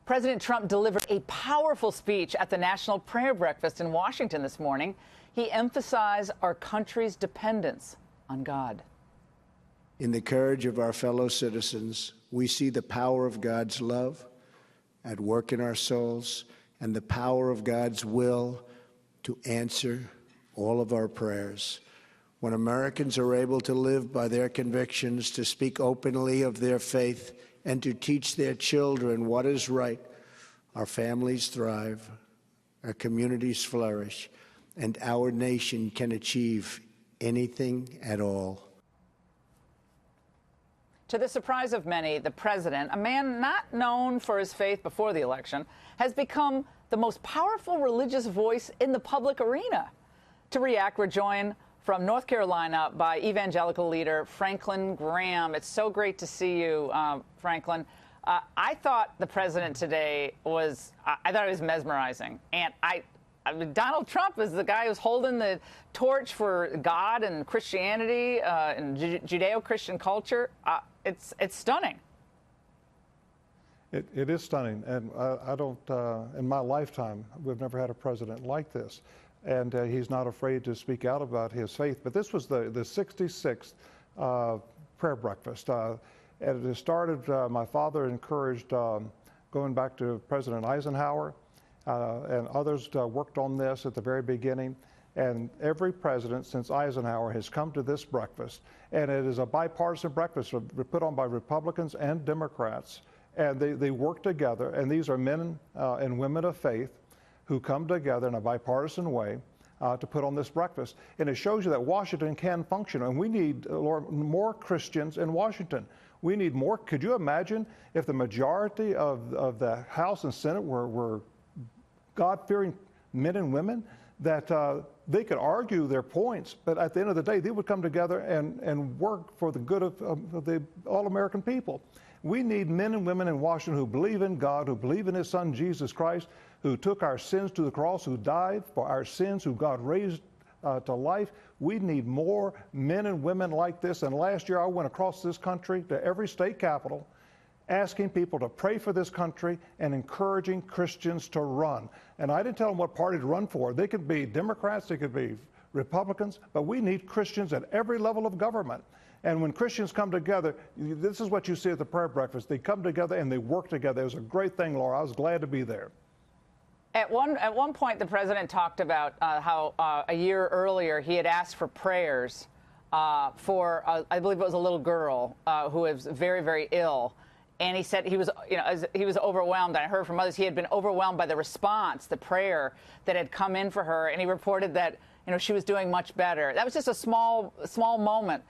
President Trump delivered a powerful speech at the National Prayer Breakfast in Washington this morning. He emphasized our country's dependence on God. In the courage of our fellow citizens, we see the power of God's love at work in our souls and the power of God's will to answer all of our prayers. When Americans are able to live by their convictions, to speak openly of their faith, and to teach their children what is right, our families thrive, our communities flourish, and our nation can achieve anything at all. To the surprise of many, the president, a man not known for his faith before the election, has become the most powerful religious voice in the public arena. To react, we're joined from North Carolina by evangelical leader Franklin Graham. It's so great to see you, Franklin. I thought the president today was, I thought it was mesmerizing. And I mean, Donald Trump is the guy who's holding the torch for God and Christianity and Judeo-Christian culture. It's stunning. It is stunning. And I don't, in my lifetime, we've never had a president like this. And he's not afraid to speak out about his faith. But this was the 66th prayer breakfast. And it started, my father encouraged going back to President Eisenhower, and others worked on this at the very beginning. And every president since Eisenhower has come to this breakfast. And it is a bipartisan breakfast put on by Republicans and Democrats. And they work together. And these are men and women of faith who come together in a bipartisan way to put on this breakfast. And it shows you that Washington can function. And we need, Lord, more Christians in Washington. We need more. Could you imagine if the majority of the House and Senate were God-fearing men and women, that they could argue their points, but at the end of the day, they would come together and work for the good of the all-American people. We need men and women in Washington who believe in God, who believe in His Son, Jesus Christ, who took our sins to the cross, who died for our sins, who God raised to life. We need more men and women like this. And last year, I went across this country to every state capital, asking people to pray for this country and encouraging Christians to run. And I didn't tell them what party to run for. They could be Democrats, they could be Republicans, but we need Christians at every level of government. And when Christians come together, this is what you see at the prayer breakfast. They come together and they work together. It was a great thing, Laura. I was glad to be there. At one point, the president talked about how a year earlier he had asked for prayers for, I believe it was a little girl who was very, very ill. And he said he was, he was overwhelmed. I heard from others he had been overwhelmed by the response, the prayer that had come in for her. And he reported that, she was doing much better. That was just a small moment.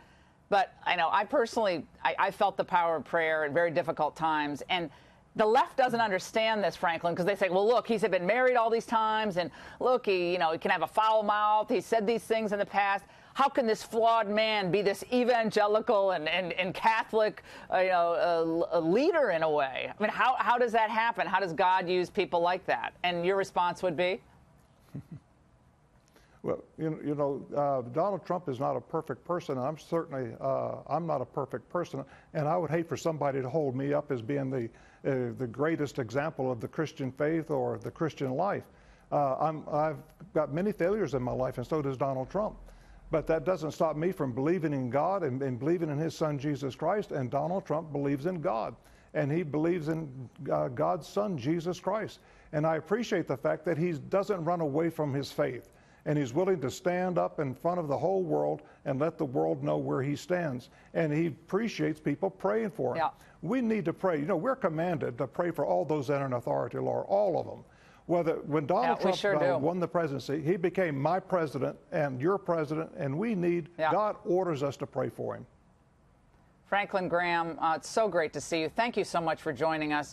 But I personally, I felt the power of prayer at very difficult times. And the left doesn't understand this, Franklin, because they say, well, look, he's been married all these times. And look, he can have a foul mouth. He said these things in the past. How can this flawed man be this evangelical and Catholic, a leader in a way? I mean, how does that happen? How does God use people like that? And your response would be? Well, Donald Trump is not a perfect person. And I'm certainly, I'm not a perfect person. And I would hate for somebody to hold me up as being the greatest example of the Christian faith or the Christian life. I've got many failures in my life, and so does Donald Trump. But that doesn't stop me from believing in God and believing in His Son, Jesus Christ. And Donald Trump believes in God. And he believes in God's Son, Jesus Christ. And I appreciate the fact that he doesn't run away from his faith. And he's willing to stand up in front of the whole world and let the world know where he stands. And he appreciates people praying for him. Yeah. We need to pray. We're commanded to pray for all those that are in authority, Laura, all of them. When Donald Trump won the presidency, he became my president and your president, and we need, God orders us to pray for him. Franklin Graham, it's so great to see you. Thank you so much for joining us.